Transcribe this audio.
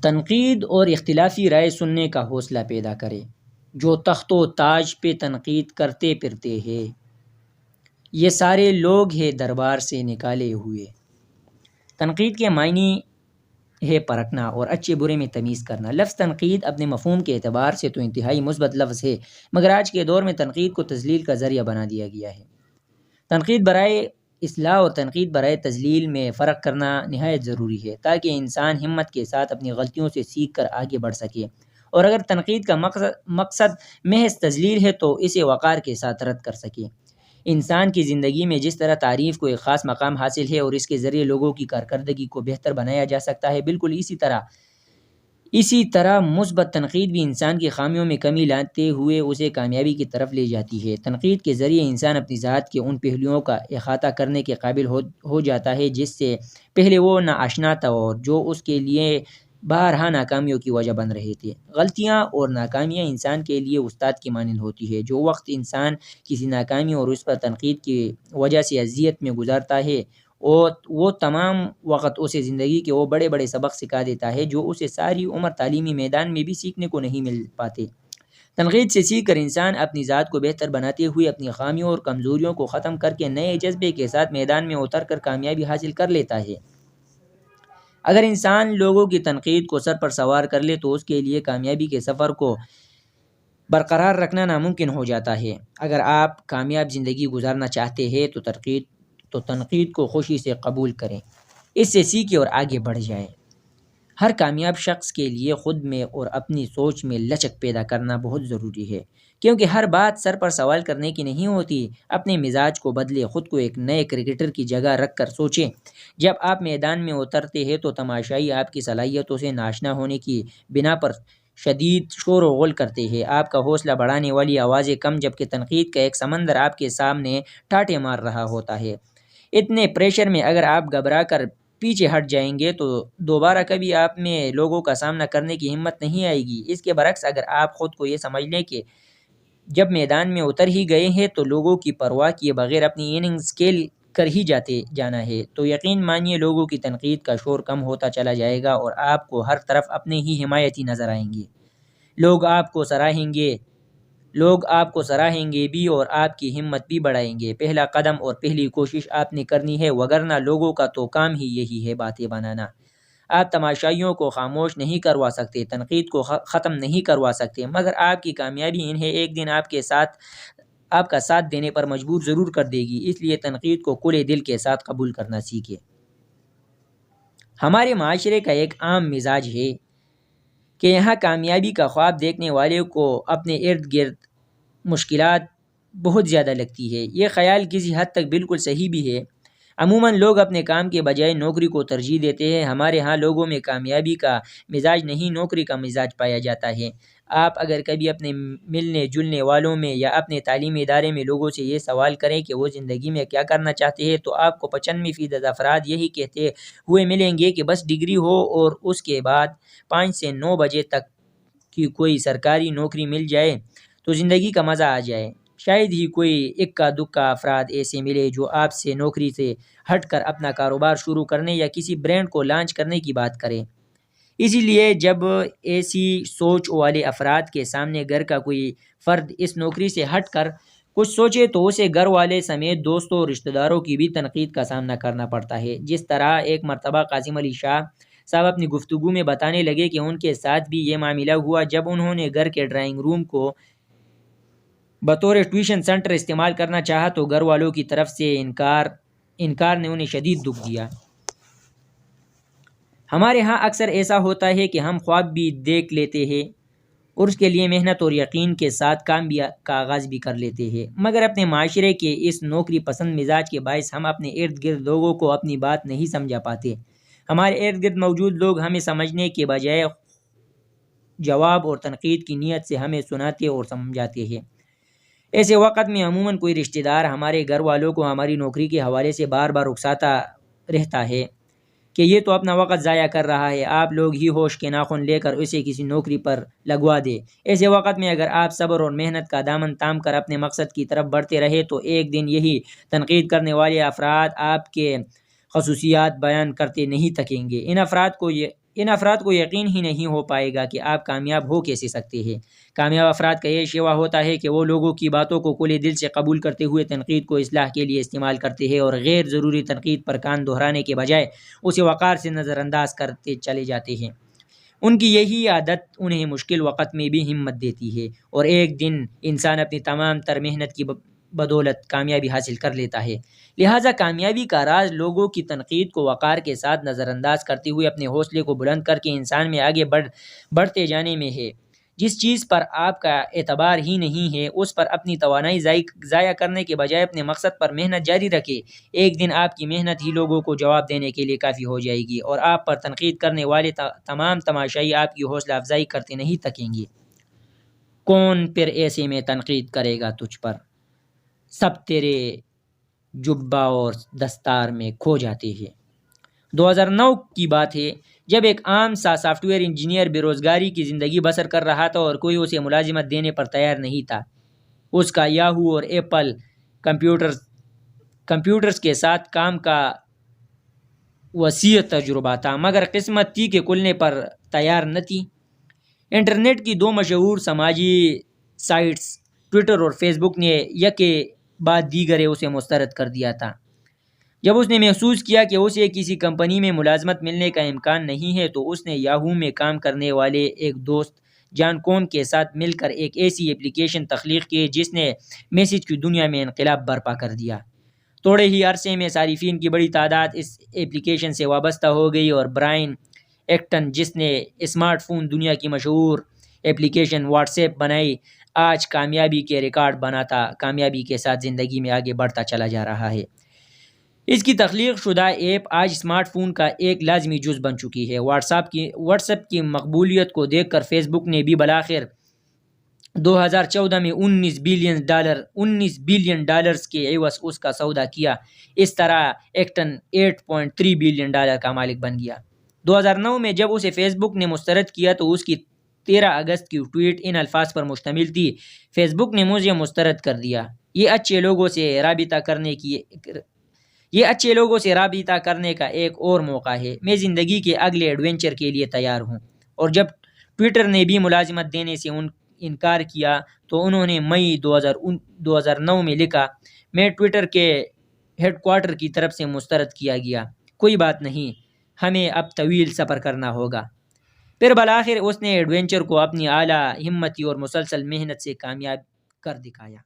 تنقید اور اختلافی رائے سننے کا حوصلہ پیدا کرے۔ جو تخت و تاج پہ تنقید کرتے پھرتے ہیں، یہ سارے لوگ ہیں دربار سے نکالے ہوئے۔ تنقید کے معنی ہے پرکھنا اور اچھے برے میں تمیز کرنا۔ لفظ تنقید اپنے مفہوم کے اعتبار سے تو انتہائی مثبت لفظ ہے، مگر آج کے دور میں تنقید کو تذلیل کا ذریعہ بنا دیا گیا ہے۔ تنقید برائے اصلاح اور تنقید برائے تذلیل میں فرق کرنا نہایت ضروری ہے، تاکہ انسان ہمت کے ساتھ اپنی غلطیوں سے سیکھ کر آگے بڑھ سکے، اور اگر تنقید کا مقصد محض تذلیل ہے تو اسے وقار کے ساتھ رد کر سکے۔ انسان کی زندگی میں جس طرح تعریف کو ایک خاص مقام حاصل ہے اور اس کے ذریعے لوگوں کی کارکردگی کو بہتر بنایا جا سکتا ہے، بالکل اسی طرح مثبت تنقید بھی انسان کی خامیوں میں کمی لاتے ہوئے اسے کامیابی کی طرف لے جاتی ہے۔ تنقید کے ذریعے انسان اپنی ذات کے ان پہلوؤں کا احاطہ کرنے کے قابل ہو جاتا ہے جس سے پہلے وہ ناآشنا تھا اور جو اس کے لیے بارہا ناکامیوں کی وجہ بن رہے تھے۔ غلطیاں اور ناکامیاں انسان کے لیے استاد کی مانند ہوتی ہے۔ جو وقت انسان کسی ناکامی اور اس پر تنقید کی وجہ سے اذیت میں گزارتا ہے، وہ تمام وقت اسے زندگی کے وہ بڑے بڑے سبق سکھا دیتا ہے جو اسے ساری عمر تعلیمی میدان میں بھی سیکھنے کو نہیں مل پاتے۔ تنقید سے سیکھ کر انسان اپنی ذات کو بہتر بناتے ہوئے اپنی خامیوں اور کمزوریوں کو ختم کر کے نئے جذبے کے ساتھ میدان میں اتر کر کامیابی حاصل کر لیتا ہے۔ اگر انسان لوگوں کی تنقید کو سر پر سوار کر لے تو اس کے لیے کامیابی کے سفر کو برقرار رکھنا ناممکن ہو جاتا ہے۔ اگر آپ کامیاب زندگی گزارنا چاہتے ہیں تو تنقید کو خوشی سے قبول کریں، اس سے سیکھیں اور آگے بڑھ جائیں۔ ہر کامیاب شخص کے لیے خود میں اور اپنی سوچ میں لچک پیدا کرنا بہت ضروری ہے، کیونکہ ہر بات سر پر سوال کرنے کی نہیں ہوتی۔ اپنے مزاج کو بدلے، خود کو ایک نئے کرکٹر کی جگہ رکھ کر سوچیں۔ جب آپ میدان میں اترتے ہیں تو تماشائی آپ کی صلاحیتوں سے ناشنا ہونے کی بنا پر شدید شور و غل کرتے ہیں۔ آپ کا حوصلہ بڑھانے والی آوازیں کم، جبکہ تنقید کا ایک سمندر آپ کے سامنے ٹاٹے مار رہا ہوتا ہے۔ اتنے پریشر میں اگر آپ گھبرا کر پیچھے ہٹ جائیں گے تو دوبارہ کبھی آپ میں لوگوں کا سامنا کرنے کی ہمت نہیں آئے گی۔ اس کے برعکس اگر آپ خود کو یہ سمجھ لیں کہ جب میدان میں اتر ہی گئے ہیں تو لوگوں کی پرواہ کیے بغیر اپنی اننگز کھیل کر ہی جانا ہے، تو یقین مانیے لوگوں کی تنقید کا شور کم ہوتا چلا جائے گا اور آپ کو ہر طرف اپنے ہی حمایتی نظر آئیں گے۔ لوگ آپ کو سراہیں گے بھی اور آپ کی ہمت بھی بڑھائیں گے۔ پہلا قدم اور پہلی کوشش آپ نے کرنی ہے، وگرنہ لوگوں کا تو کام ہی یہی ہے باتیں بنانا۔ آپ تماشائیوں کو خاموش نہیں کروا سکتے، تنقید کو ختم نہیں کروا سکتے، مگر آپ کی کامیابی انہیں ایک دن آپ کا ساتھ دینے پر مجبور ضرور کر دے گی۔ اس لیے تنقید کو کھلے دل کے ساتھ قبول کرنا سیکھیں۔ ہمارے معاشرے کا ایک عام مزاج ہے کہ یہاں کامیابی کا خواب دیکھنے والے کو اپنے ارد گرد مشکلات بہت زیادہ لگتی ہے۔ یہ خیال کسی حد تک بالکل صحیح بھی ہے۔ عموماً لوگ اپنے کام کے بجائے نوکری کو ترجیح دیتے ہیں۔ ہمارے ہاں لوگوں میں کامیابی کا مزاج نہیں، نوکری کا مزاج پایا جاتا ہے۔ آپ اگر کبھی اپنے ملنے جلنے والوں میں یا اپنے تعلیمی ادارے میں لوگوں سے یہ سوال کریں کہ وہ زندگی میں کیا کرنا چاہتے ہیں تو آپ کو 95% افراد یہی کہتے ہوئے ملیں گے کہ بس ڈگری ہو اور اس کے بعد 5 سے 9 بجے تک کی کوئی سرکاری نوکری مل جائے تو زندگی کا مزہ آ جائے۔ شاید ہی کوئی اکا دکا افراد ایسے ملے جو آپ سے نوکری سے ہٹ کر اپنا کاروبار شروع کرنے یا کسی برانڈ کو لانچ کرنے کی بات کریں۔ اسی لیے جب ایسی سوچ والے افراد کے سامنے گھر کا کوئی فرد اس نوکری سے ہٹ کر کچھ سوچے تو اسے گھر والے سمیت دوستوں اور رشتہ داروں کی بھی تنقید کا سامنا کرنا پڑتا ہے۔ جس طرح ایک مرتبہ قاسم علی شاہ صاحب اپنی گفتگو میں بتانے لگے کہ ان کے ساتھ بھی یہ معاملہ ہوا جب انہوں نے گھر کے ڈرائنگ روم کو بطور ٹیوشن سینٹر استعمال کرنا چاہا تو گھر والوں کی طرف سے انکار نے انہیں شدید دکھ دیا۔ ہمارے ہاں اکثر ایسا ہوتا ہے کہ ہم خواب بھی دیکھ لیتے ہیں اور اس کے لیے محنت اور یقین کے ساتھ کام بھی کا آغاز بھی کر لیتے ہیں، مگر اپنے معاشرے کے اس نوکری پسند مزاج کے باعث ہم اپنے ارد گرد لوگوں کو اپنی بات نہیں سمجھا پاتے۔ ہمارے ارد گرد موجود لوگ ہمیں سمجھنے کے بجائے جواب اور تنقید کی نیت سے ہمیں سناتے اور سمجھاتے ہیں۔ ایسے وقت میں عموماً کوئی رشتہ دار ہمارے گھر والوں کو ہماری نوکری کے حوالے سے بار بار اکساتا رہتا ہے کہ یہ تو اپنا وقت ضائع کر رہا ہے، آپ لوگ ہی ہوش کے ناخن لے کر اسے کسی نوکری پر لگوا دے۔ ایسے وقت میں اگر آپ صبر اور محنت کا دامن تام کر اپنے مقصد کی طرف بڑھتے رہے تو ایک دن یہی تنقید کرنے والے افراد آپ کے خصوصیات بیان کرتے نہیں تھکیں گے۔ ان افراد کو ان افراد کو یقین ہی نہیں ہو پائے گا کہ آپ کامیاب ہو کیسے سکتے ہیں۔ کامیاب افراد کا یہ شیوا ہوتا ہے کہ وہ لوگوں کی باتوں کو کھلے دل سے قبول کرتے ہوئے تنقید کو اصلاح کے لیے استعمال کرتے ہیں، اور غیر ضروری تنقید پر کان دہرانے کے بجائے اسے وقار سے نظر انداز کرتے چلے جاتے ہیں۔ ان کی یہی عادت انہیں مشکل وقت میں بھی ہمت دیتی ہے، اور ایک دن انسان اپنی تمام تر محنت کی بدولت کامیابی حاصل کر لیتا ہے۔ لہٰذا کامیابی کا راز لوگوں کی تنقید کو وقار کے ساتھ نظر انداز کرتے ہوئے اپنے حوصلے کو بلند کر کے انسان میں آگے بڑھتے جانے میں ہے۔ جس چیز پر آپ کا اعتبار ہی نہیں ہے اس پر اپنی توانائی ضائع کرنے کے بجائے اپنے مقصد پر محنت جاری رکھے۔ ایک دن آپ کی محنت ہی لوگوں کو جواب دینے کے لیے کافی ہو جائے گی، اور آپ پر تنقید کرنے والے تمام تماشائی آپ کی حوصلہ افزائی کرتے نہیں تھکیں گے۔ کون پھر ایسے میں تنقید کرے گا تجھ پر؟ سب تیرے جبہ اور دستار میں کھو جاتے ہیں۔ 2009 کی بات ہے، جب ایک عام سا سافٹ ویئر انجینئر بے روزگاری کی زندگی بسر کر رہا تھا اور کوئی اسے ملازمت دینے پر تیار نہیں تھا۔ اس کا یاہو اور ایپل کمپیوٹرز کے ساتھ کام کا وسیع تجربہ تھا، مگر قسمت تھی کہ کھلنے پر تیار نہ تھی۔ انٹرنیٹ کی دو مشہور سماجی سائٹس ٹویٹر اور فیس بک نے یکے بعد دیگرے اسے مسترد کر دیا تھا۔ جب اس نے محسوس کیا کہ اسے کسی کمپنی میں ملازمت ملنے کا امکان نہیں ہے تو اس نے یاہو میں کام کرنے والے ایک دوست جان کون کے ساتھ مل کر ایک ایسی ایپلیکیشن تخلیق کی جس نے میسج کی دنیا میں انقلاب برپا کر دیا۔ تھوڑے ہی عرصے میں صارفین کی بڑی تعداد اس ایپلیکیشن سے وابستہ ہو گئی، اور برائن ایکٹن جس نے اسمارٹ فون دنیا کی مشہور ایپلیکیشن واٹس ایپ بنائی، آج کامیابی کے ریکارڈ بناتا کامیابی کے ساتھ زندگی میں آگے بڑھتا چلا جا رہا ہے۔ اس کی تخلیق شدہ ایپ آج اسمارٹ فون کا ایک لازمی جز بن چکی ہے۔ واٹس ایپ کی مقبولیت کو دیکھ کر فیس بک نے بھی بالآخر 2014 میں $19 بلین کے عوض اس کا سودا کیا۔ اس طرح ایکٹن $8.3 بلین کا مالک بن گیا۔ 2009 میں جب اسے فیس بک نے مسترد کیا تو اس کی 13 اگست کی ٹویٹ ان الفاظ پر مشتمل تھی: فیس بک نے مجھے مسترد کر دیا۔ یہ اچھے لوگوں سے رابطہ کرنے کا ایک اور موقع ہے۔ میں زندگی کے اگلے ایڈونچر کے لیے تیار ہوں۔ اور جب ٹویٹر نے بھی ملازمت دینے سے انکار کیا تو انہوں نے مئی 2009 میں لکھا: میں ٹویٹر کے ہیڈ کوارٹر کی طرف سے مسترد کیا گیا۔ کوئی بات نہیں، ہمیں اب طویل سفر کرنا ہوگا۔ پھر بالآخر اس نے ایڈونچر کو اپنی اعلیٰ ہمتی اور مسلسل محنت سے کامیاب کر دکھایا۔